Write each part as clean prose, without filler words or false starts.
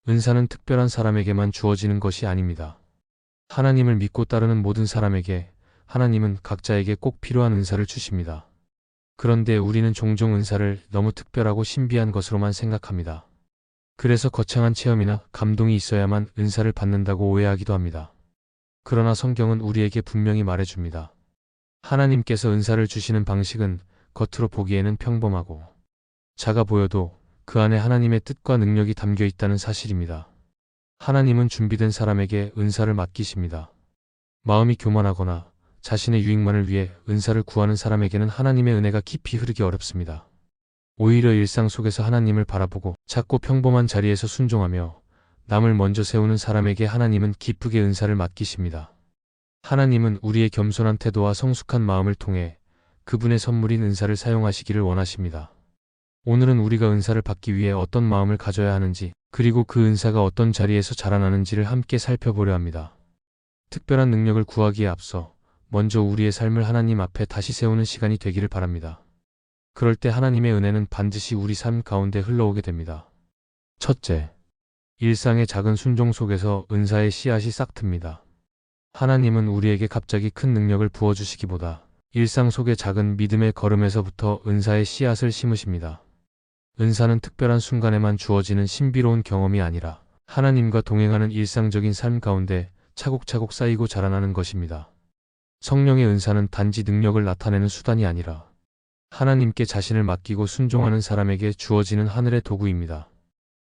은사는 특별한 사람에게만 주어지는 것이 아닙니다. 하나님을 믿고 따르는 모든 사람에게 하나님은 각자에게 꼭 필요한 은사를 주십니다. 그런데 우리는 종종 은사를 너무 특별하고 신비한 것으로만 생각합니다. 그래서 거창한 체험이나 감동이 있어야만 은사를 받는다고 오해하기도 합니다. 그러나 성경은 우리에게 분명히 말해줍니다. 하나님께서 은사를 주시는 방식은 겉으로 보기에는 평범하고 작아 보여도 그 안에 하나님의 뜻과 능력이 담겨 있다는 사실입니다. 하나님은 준비된 사람에게 은사를 맡기십니다. 마음이 교만하거나 자신의 유익만을 위해 은사를 구하는 사람에게는 하나님의 은혜가 깊이 흐르기 어렵습니다. 오히려 일상 속에서 하나님을 바라보고 작고 평범한 자리에서 순종하며 남을 먼저 세우는 사람에게 하나님은 기쁘게 은사를 맡기십니다. 하나님은 우리의 겸손한 태도와 성숙한 마음을 통해 그분의 선물인 은사를 사용하시기를 원하십니다. 오늘은 우리가 은사를 받기 위해 어떤 마음을 가져야 하는지, 그리고 그 은사가 어떤 자리에서 자라나는지를 함께 살펴보려 합니다. 특별한 능력을 구하기에 앞서 먼저 우리의 삶을 하나님 앞에 다시 세우는 시간이 되기를 바랍니다. 그럴 때 하나님의 은혜는 반드시 우리 삶 가운데 흘러오게 됩니다. 첫째, 일상의 작은 순종 속에서 은사의 씨앗이 싹틉니다. 하나님은 우리에게 갑자기 큰 능력을 부어주시기보다 일상 속의 작은 믿음의 걸음에서부터 은사의 씨앗을 심으십니다. 은사는 특별한 순간에만 주어지는 신비로운 경험이 아니라 하나님과 동행하는 일상적인 삶 가운데 차곡차곡 쌓이고 자라나는 것입니다. 성령의 은사는 단지 능력을 나타내는 수단이 아니라 하나님께 자신을 맡기고 순종하는 사람에게 주어지는 하늘의 도구입니다.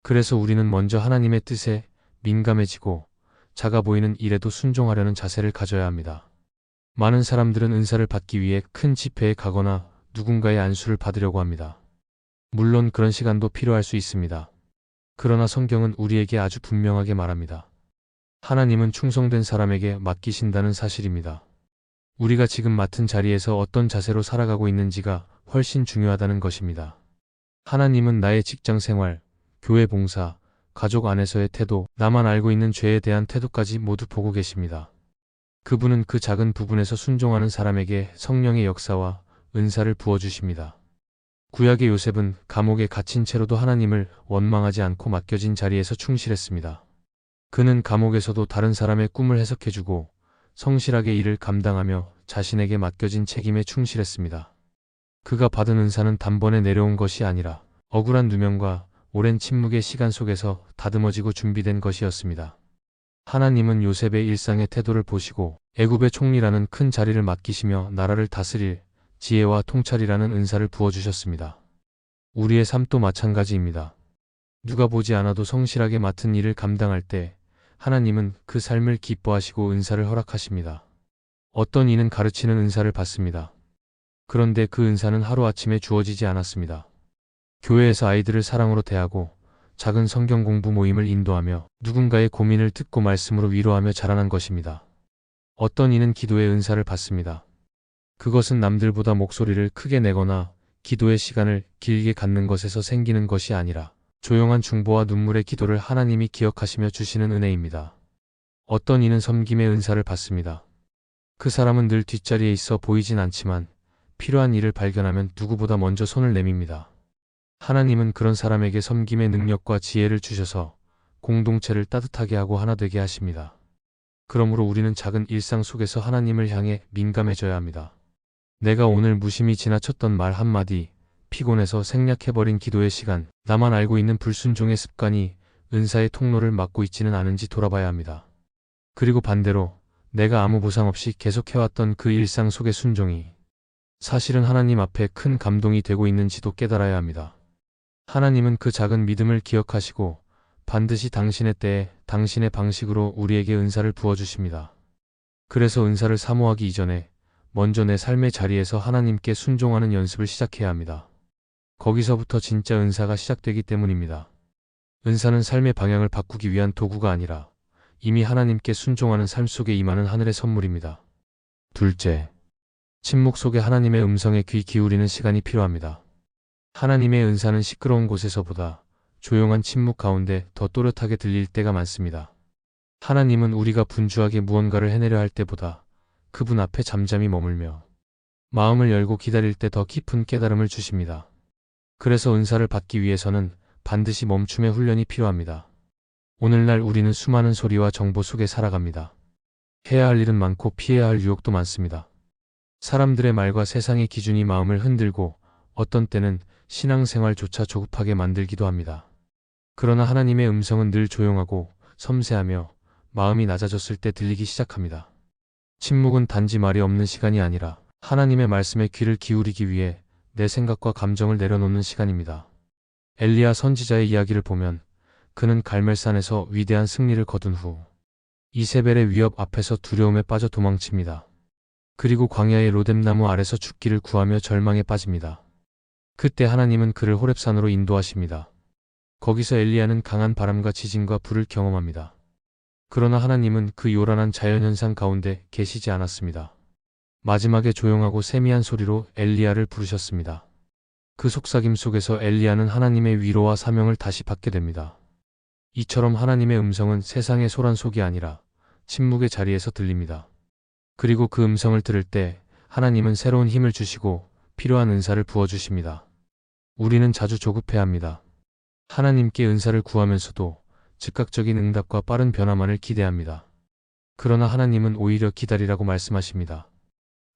그래서 우리는 먼저 하나님의 뜻에 민감해지고 작아 보이는 일에도 순종하려는 자세를 가져야 합니다. 많은 사람들은 은사를 받기 위해 큰 집회에 가거나 누군가의 안수를 받으려고 합니다. 물론 그런 시간도 필요할 수 있습니다. 그러나 성경은 우리에게 아주 분명하게 말합니다. 하나님은 충성된 사람에게 맡기신다는 사실입니다. 우리가 지금 맡은 자리에서 어떤 자세로 살아가고 있는지가 훨씬 중요하다는 것입니다. 하나님은 나의 직장 생활, 교회 봉사, 가족 안에서의 태도, 나만 알고 있는 죄에 대한 태도까지 모두 보고 계십니다. 그분은 그 작은 부분에서 순종하는 사람에게 성령의 역사와 은사를 부어주십니다. 구약의 요셉은 감옥에 갇힌 채로도 하나님을 원망하지 않고 맡겨진 자리에서 충실했습니다. 그는 감옥에서도 다른 사람의 꿈을 해석해주고 성실하게 일을 감당하며 자신에게 맡겨진 책임에 충실했습니다. 그가 받은 은사는 단번에 내려온 것이 아니라 억울한 누명과 오랜 침묵의 시간 속에서 다듬어지고 준비된 것이었습니다. 하나님은 요셉의 일상의 태도를 보시고 애굽의 총리라는 큰 자리를 맡기시며 나라를 다스릴 지혜와 통찰이라는 은사를 부어주셨습니다. 우리의 삶도 마찬가지입니다. 누가 보지 않아도 성실하게 맡은 일을 감당할 때 하나님은 그 삶을 기뻐하시고 은사를 허락하십니다. 어떤 이는 가르치는 은사를 받습니다. 그런데 그 은사는 하루아침에 주어지지 않았습니다. 교회에서 아이들을 사랑으로 대하고 작은 성경 공부 모임을 인도하며 누군가의 고민을 듣고 말씀으로 위로하며 자라난 것입니다. 어떤 이는 기도의 은사를 받습니다. 그것은 남들보다 목소리를 크게 내거나 기도의 시간을 길게 갖는 것에서 생기는 것이 아니라 조용한 중보와 눈물의 기도를 하나님이 기억하시며 주시는 은혜입니다. 어떤 이는 섬김의 은사를 받습니다. 그 사람은 늘 뒷자리에 있어 보이진 않지만 필요한 일을 발견하면 누구보다 먼저 손을 내밉니다. 하나님은 그런 사람에게 섬김의 능력과 지혜를 주셔서 공동체를 따뜻하게 하고 하나 되게 하십니다. 그러므로 우리는 작은 일상 속에서 하나님을 향해 민감해져야 합니다. 내가 오늘 무심히 지나쳤던 말 한마디, 피곤해서 생략해버린 기도의 시간, 나만 알고 있는 불순종의 습관이 은사의 통로를 막고 있지는 않은지 돌아봐야 합니다. 그리고 반대로 내가 아무 보상 없이 계속해왔던 그 일상 속의 순종이 사실은 하나님 앞에 큰 감동이 되고 있는지도 깨달아야 합니다. 하나님은 그 작은 믿음을 기억하시고 반드시 당신의 때에 당신의 방식으로 우리에게 은사를 부어주십니다. 그래서 은사를 사모하기 이전에 먼저 내 삶의 자리에서 하나님께 순종하는 연습을 시작해야 합니다. 거기서부터 진짜 은사가 시작되기 때문입니다. 은사는 삶의 방향을 바꾸기 위한 도구가 아니라 이미 하나님께 순종하는 삶 속에 임하는 하늘의 선물입니다. 둘째, 침묵 속에 하나님의 음성에 귀 기울이는 시간이 필요합니다. 하나님의 은사는 시끄러운 곳에서보다 조용한 침묵 가운데 더 또렷하게 들릴 때가 많습니다. 하나님은 우리가 분주하게 무언가를 해내려 할 때보다 그분 앞에 잠잠히 머물며 마음을 열고 기다릴 때 더 깊은 깨달음을 주십니다. 그래서 은사를 받기 위해서는 반드시 멈춤의 훈련이 필요합니다. 오늘날 우리는 수많은 소리와 정보 속에 살아갑니다. 해야 할 일은 많고 피해야 할 유혹도 많습니다. 사람들의 말과 세상의 기준이 마음을 흔들고 어떤 때는 신앙생활조차 조급하게 만들기도 합니다. 그러나 하나님의 음성은 늘 조용하고 섬세하며 마음이 낮아졌을 때 들리기 시작합니다. 침묵은 단지 말이 없는 시간이 아니라 하나님의 말씀에 귀를 기울이기 위해 내 생각과 감정을 내려놓는 시간입니다. 엘리야 선지자의 이야기를 보면 그는 갈멜산에서 위대한 승리를 거둔 후 이세벨의 위협 앞에서 두려움에 빠져 도망칩니다. 그리고 광야의 로뎀나무 아래서 죽기를 구하며 절망에 빠집니다. 그때 하나님은 그를 호렙산으로 인도하십니다. 거기서 엘리야는 강한 바람과 지진과 불을 경험합니다. 그러나 하나님은 그 요란한 자연현상 가운데 계시지 않았습니다. 마지막에 조용하고 세미한 소리로 엘리야를 부르셨습니다. 그 속삭임 속에서 엘리야는 하나님의 위로와 사명을 다시 받게 됩니다. 이처럼 하나님의 음성은 세상의 소란 속이 아니라 침묵의 자리에서 들립니다. 그리고 그 음성을 들을 때 하나님은 새로운 힘을 주시고 필요한 은사를 부어주십니다. 우리는 자주 조급해합니다. 하나님께 은사를 구하면서도 즉각적인 응답과 빠른 변화만을 기대합니다. 그러나 하나님은 오히려 기다리라고 말씀하십니다.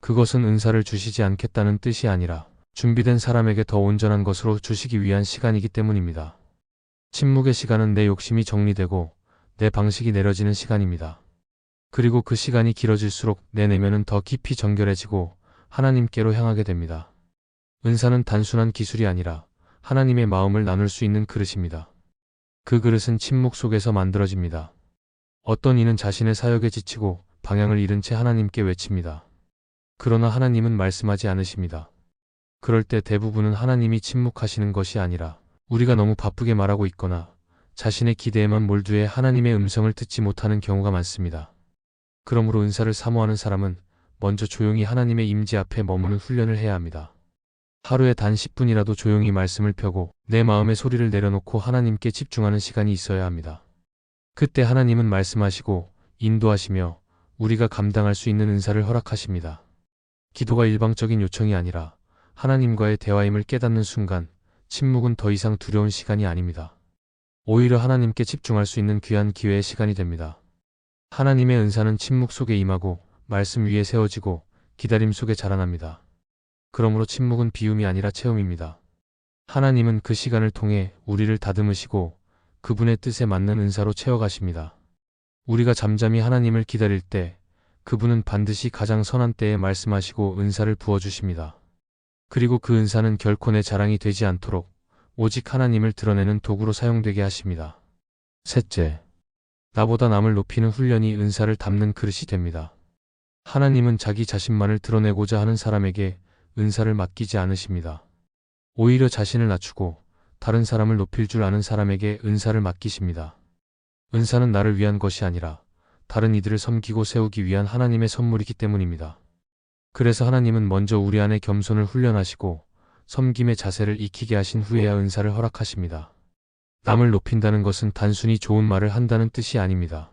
그것은 은사를 주시지 않겠다는 뜻이 아니라 준비된 사람에게 더 온전한 것으로 주시기 위한 시간이기 때문입니다. 침묵의 시간은 내 욕심이 정리되고 내 방식이 내려지는 시간입니다. 그리고 그 시간이 길어질수록 내 내면은 더 깊이 정결해지고 하나님께로 향하게 됩니다. 은사는 단순한 기술이 아니라 하나님의 마음을 나눌 수 있는 그릇입니다. 그 그릇은 침묵 속에서 만들어집니다. 어떤 이는 자신의 사역에 지치고 방향을 잃은 채 하나님께 외칩니다. 그러나 하나님은 말씀하지 않으십니다. 그럴 때 대부분은 하나님이 침묵하시는 것이 아니라 우리가 너무 바쁘게 말하고 있거나 자신의 기대에만 몰두해 하나님의 음성을 듣지 못하는 경우가 많습니다. 그러므로 은사를 사모하는 사람은 먼저 조용히 하나님의 임재 앞에 머무는 훈련을 해야 합니다. 하루에 단 10분이라도 조용히 말씀을 펴고 내 마음의 소리를 내려놓고 하나님께 집중하는 시간이 있어야 합니다. 그때 하나님은 말씀하시고 인도하시며 우리가 감당할 수 있는 은사를 허락하십니다. 기도가 일방적인 요청이 아니라 하나님과의 대화임을 깨닫는 순간 침묵은 더 이상 두려운 시간이 아닙니다. 오히려 하나님께 집중할 수 있는 귀한 기회의 시간이 됩니다. 하나님의 은사는 침묵 속에 임하고 말씀 위에 세워지고 기다림 속에 자라납니다. 그러므로 침묵은 비움이 아니라 체험입니다. 하나님은 그 시간을 통해 우리를 다듬으시고 그분의 뜻에 맞는 은사로 채워가십니다. 우리가 잠잠히 하나님을 기다릴 때 그분은 반드시 가장 선한 때에 말씀하시고 은사를 부어주십니다. 그리고 그 은사는 결코 내 자랑이 되지 않도록 오직 하나님을 드러내는 도구로 사용되게 하십니다. 셋째, 나보다 남을 높이는 훈련이 은사를 담는 그릇이 됩니다. 하나님은 자기 자신만을 드러내고자 하는 사람에게 은사를 맡기지 않으십니다. 오히려 자신을 낮추고 다른 사람을 높일 줄 아는 사람에게 은사를 맡기십니다. 은사는 나를 위한 것이 아니라 다른 이들을 섬기고 세우기 위한 하나님의 선물이기 때문입니다. 그래서 하나님은 먼저 우리 안에 겸손을 훈련하시고 섬김의 자세를 익히게 하신 후에야 은사를 허락하십니다. 남을 높인다는 것은 단순히 좋은 말을 한다는 뜻이 아닙니다.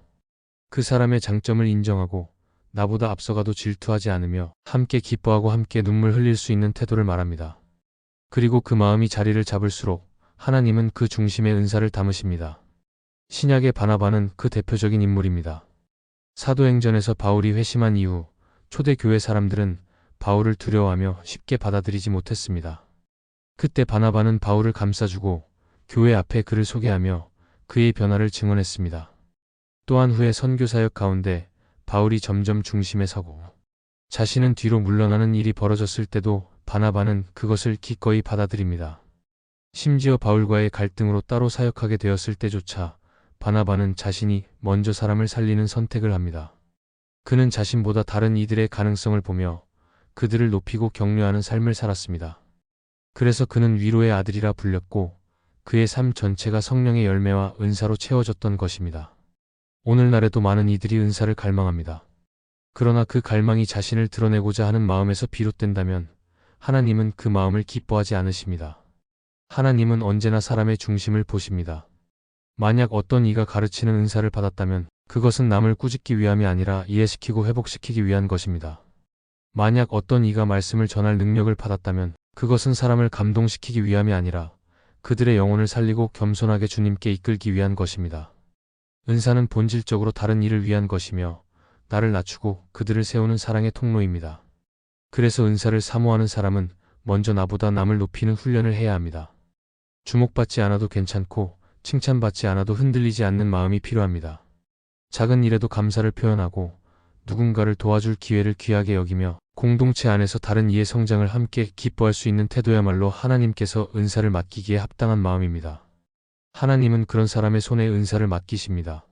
그 사람의 장점을 인정하고 나보다 앞서가도 질투하지 않으며 함께 기뻐하고 함께 눈물 흘릴 수 있는 태도를 말합니다. 그리고 그 마음이 자리를 잡을수록 하나님은 그 중심에 은사를 담으십니다. 신약의 바나바는 그 대표적인 인물입니다. 사도행전에서 바울이 회심한 이후 초대교회 사람들은 바울을 두려워하며 쉽게 받아들이지 못했습니다. 그때 바나바는 바울을 감싸주고 교회 앞에 그를 소개하며 그의 변화를 증언했습니다. 또한 후에 선교사역 가운데 바울이 점점 중심에 서고 자신은 뒤로 물러나는 일이 벌어졌을 때도 바나바는 그것을 기꺼이 받아들입니다. 심지어 바울과의 갈등으로 따로 사역하게 되었을 때조차 바나바는 자신이 먼저 사람을 살리는 선택을 합니다. 그는 자신보다 다른 이들의 가능성을 보며 그들을 높이고 격려하는 삶을 살았습니다. 그래서 그는 위로의 아들이라 불렸고 그의 삶 전체가 성령의 열매와 은사로 채워졌던 것입니다. 오늘날에도 많은 이들이 은사를 갈망합니다. 그러나 그 갈망이 자신을 드러내고자 하는 마음에서 비롯된다면 하나님은 그 마음을 기뻐하지 않으십니다. 하나님은 언제나 사람의 중심을 보십니다. 만약 어떤 이가 가르치는 은사를 받았다면 그것은 남을 꾸짖기 위함이 아니라 이해시키고 회복시키기 위한 것입니다. 만약 어떤 이가 말씀을 전할 능력을 받았다면 그것은 사람을 감동시키기 위함이 아니라 그들의 영혼을 살리고 겸손하게 주님께 이끌기 위한 것입니다. 은사는 본질적으로 다른 이를 위한 것이며 나를 낮추고 그들을 세우는 사랑의 통로입니다. 그래서 은사를 사모하는 사람은 먼저 나보다 남을 높이는 훈련을 해야 합니다. 주목받지 않아도 괜찮고 칭찬받지 않아도 흔들리지 않는 마음이 필요합니다. 작은 일에도 감사를 표현하고 누군가를 도와줄 기회를 귀하게 여기며 공동체 안에서 다른 이의 성장을 함께 기뻐할 수 있는 태도야말로 하나님께서 은사를 맡기기에 합당한 마음입니다. 하나님은 그런 사람의 손에 은사를 맡기십니다.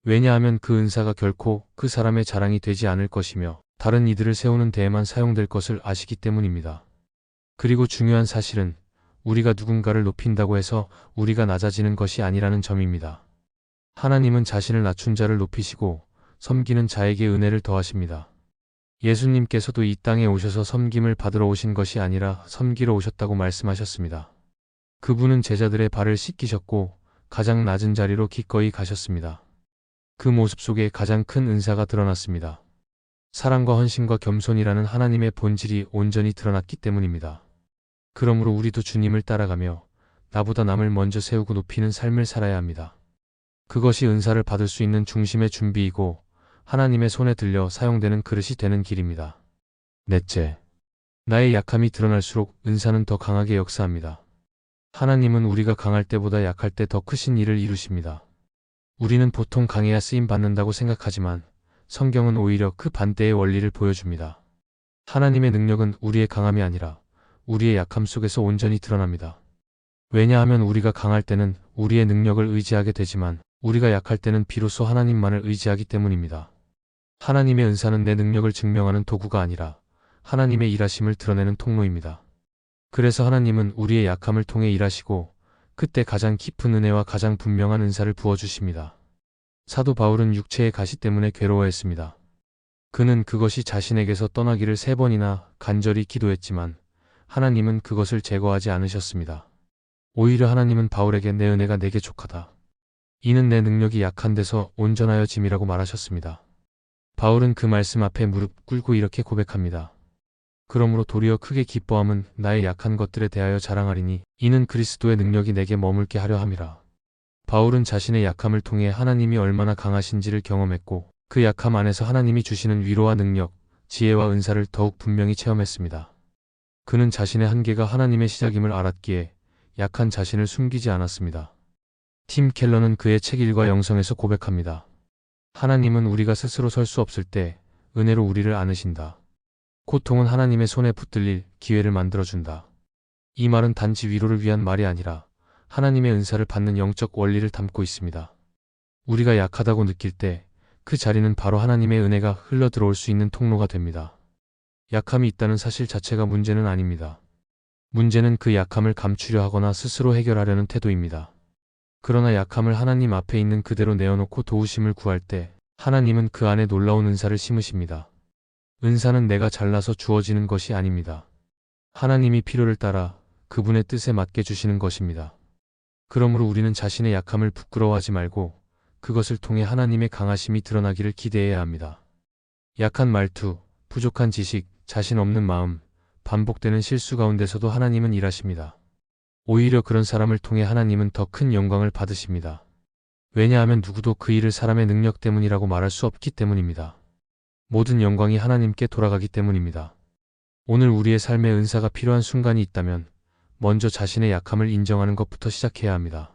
왜냐하면 그 은사가 결코 그 사람의 자랑이 되지 않을 것이며 다른 이들을 세우는 데에만 사용될 것을 아시기 때문입니다. 그리고 중요한 사실은 우리가 누군가를 높인다고 해서 우리가 낮아지는 것이 아니라는 점입니다. 하나님은 자신을 낮춘 자를 높이시고 섬기는 자에게 은혜를 더하십니다. 예수님께서도 이 땅에 오셔서 섬김을 받으러 오신 것이 아니라 섬기러 오셨다고 말씀하셨습니다. 그분은 제자들의 발을 씻기셨고 가장 낮은 자리로 기꺼이 가셨습니다. 그 모습 속에 가장 큰 은사가 드러났습니다. 사랑과 헌신과 겸손이라는 하나님의 본질이 온전히 드러났기 때문입니다. 그러므로 우리도 주님을 따라가며 나보다 남을 먼저 세우고 높이는 삶을 살아야 합니다. 그것이 은사를 받을 수 있는 중심의 준비이고 하나님의 손에 들려 사용되는 그릇이 되는 길입니다. 넷째, 나의 약함이 드러날수록 은사는 더 강하게 역사합니다. 하나님은 우리가 강할 때보다 약할 때 더 크신 일을 이루십니다. 우리는 보통 강해야 쓰임 받는다고 생각하지만 성경은 오히려 그 반대의 원리를 보여줍니다. 하나님의 능력은 우리의 강함이 아니라 우리의 약함 속에서 온전히 드러납니다. 왜냐하면 우리가 강할 때는 우리의 능력을 의지하게 되지만 우리가 약할 때는 비로소 하나님만을 의지하기 때문입니다. 하나님의 은사는 내 능력을 증명하는 도구가 아니라 하나님의 일하심을 드러내는 통로입니다. 그래서 하나님은 우리의 약함을 통해 일하시고 그때 가장 깊은 은혜와 가장 분명한 은사를 부어주십니다. 사도 바울은 육체의 가시 때문에 괴로워했습니다. 그는 그것이 자신에게서 떠나기를 3번이나 간절히 기도했지만 하나님은 그것을 제거하지 않으셨습니다. 오히려 하나님은 바울에게 내 은혜가 내게 족하다. 이는 내 능력이 약한 데서 온전하여 짐이라고 말하셨습니다. 바울은 그 말씀 앞에 무릎 꿇고 이렇게 고백합니다. 그러므로 도리어 크게 기뻐함은 나의 약한 것들에 대하여 자랑하리니 이는 그리스도의 능력이 내게 머물게 하려 함이라. 바울은 자신의 약함을 통해 하나님이 얼마나 강하신지를 경험했고 그 약함 안에서 하나님이 주시는 위로와 능력, 지혜와 은사를 더욱 분명히 체험했습니다. 그는 자신의 한계가 하나님의 시작임을 알았기에 약한 자신을 숨기지 않았습니다. 팀 켈러는 그의 책 일과 영성에서 고백합니다. 하나님은 우리가 스스로 설 수 없을 때 은혜로 우리를 안으신다. 고통은 하나님의 손에 붙들릴 기회를 만들어준다. 이 말은 단지 위로를 위한 말이 아니라 하나님의 은사를 받는 영적 원리를 담고 있습니다. 우리가 약하다고 느낄 때 그 자리는 바로 하나님의 은혜가 흘러 들어올 수 있는 통로가 됩니다. 약함이 있다는 사실 자체가 문제는 아닙니다. 문제는 그 약함을 감추려 하거나 스스로 해결하려는 태도입니다. 그러나 약함을 하나님 앞에 있는 그대로 내어놓고 도우심을 구할 때 하나님은 그 안에 놀라운 은사를 심으십니다. 은사는 내가 잘나서 주어지는 것이 아닙니다. 하나님이 필요를 따라 그분의 뜻에 맞게 주시는 것입니다. 그러므로 우리는 자신의 약함을 부끄러워하지 말고 그것을 통해 하나님의 강하심이 드러나기를 기대해야 합니다. 약한 말투, 부족한 지식, 자신 없는 마음, 반복되는 실수 가운데서도 하나님은 일하십니다. 오히려 그런 사람을 통해 하나님은 더 큰 영광을 받으십니다. 왜냐하면 누구도 그 일을 사람의 능력 때문이라고 말할 수 없기 때문입니다. 모든 영광이 하나님께 돌아가기 때문입니다. 오늘 우리의 삶에 은사가 필요한 순간이 있다면 먼저 자신의 약함을 인정하는 것부터 시작해야 합니다.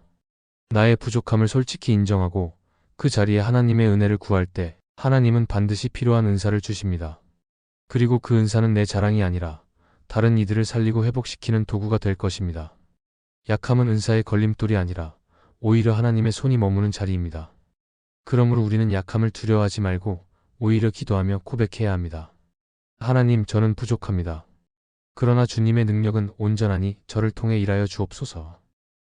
나의 부족함을 솔직히 인정하고 그 자리에 하나님의 은혜를 구할 때 하나님은 반드시 필요한 은사를 주십니다. 그리고 그 은사는 내 자랑이 아니라 다른 이들을 살리고 회복시키는 도구가 될 것입니다. 약함은 은사의 걸림돌이 아니라 오히려 하나님의 손이 머무는 자리입니다. 그러므로 우리는 약함을 두려워하지 말고 오히려 기도하며 고백해야 합니다. 하나님, 저는 부족합니다. 그러나 주님의 능력은 온전하니 저를 통해 일하여 주옵소서.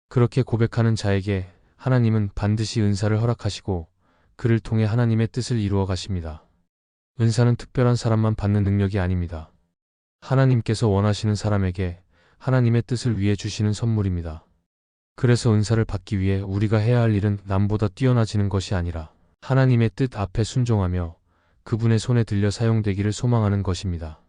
그렇게 고백하는 자에게 하나님은 반드시 은사를 허락하시고 그를 통해 하나님의 뜻을 이루어 가십니다. 은사는 특별한 사람만 받는 능력이 아닙니다. 하나님께서 원하시는 사람에게 하나님의 뜻을 위해 주시는 선물입니다. 그래서 은사를 받기 위해 우리가 해야 할 일은 남보다 뛰어나지는 것이 아니라 하나님의 뜻 앞에 순종하며 그분의 손에 들려 사용되기를 소망하는 것입니다.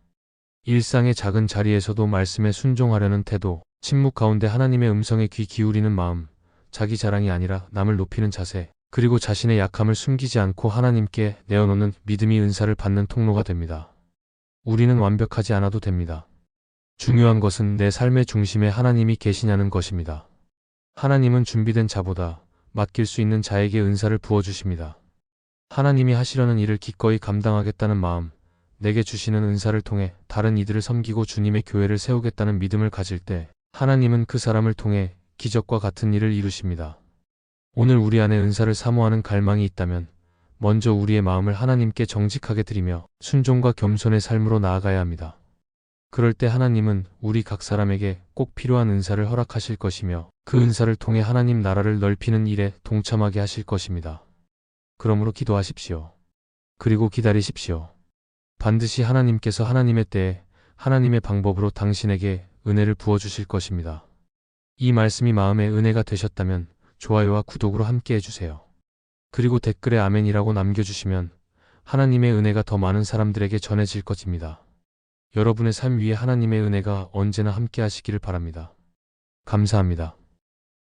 일상의 작은 자리에서도 말씀에 순종하려는 태도, 침묵 가운데 하나님의 음성에 귀 기울이는 마음, 자기 자랑이 아니라 남을 높이는 자세, 그리고 자신의 약함을 숨기지 않고 하나님께 내어놓는 믿음이 은사를 받는 통로가 됩니다. 우리는 완벽하지 않아도 됩니다. 중요한 것은 내 삶의 중심에 하나님이 계시냐는 것입니다. 하나님은 준비된 자보다 맡길 수 있는 자에게 은사를 부어주십니다. 하나님이 하시려는 일을 기꺼이 감당하겠다는 마음, 내게 주시는 은사를 통해 다른 이들을 섬기고 주님의 교회를 세우겠다는 믿음을 가질 때 하나님은 그 사람을 통해 기적과 같은 일을 이루십니다. 오늘 우리 안에 은사를 사모하는 갈망이 있다면 먼저 우리의 마음을 하나님께 정직하게 드리며 순종과 겸손의 삶으로 나아가야 합니다. 그럴 때 하나님은 우리 각 사람에게 꼭 필요한 은사를 허락하실 것이며 그 은사를 통해 하나님 나라를 넓히는 일에 동참하게 하실 것입니다. 그러므로 기도하십시오. 그리고 기다리십시오. 반드시 하나님께서 하나님의 때에 하나님의 방법으로 당신에게 은혜를 부어주실 것입니다. 이 말씀이 마음에 은혜가 되셨다면 좋아요와 구독으로 함께 해주세요. 그리고 댓글에 아멘이라고 남겨주시면 하나님의 은혜가 더 많은 사람들에게 전해질 것입니다. 여러분의 삶 위에 하나님의 은혜가 언제나 함께 하시기를 바랍니다. 감사합니다.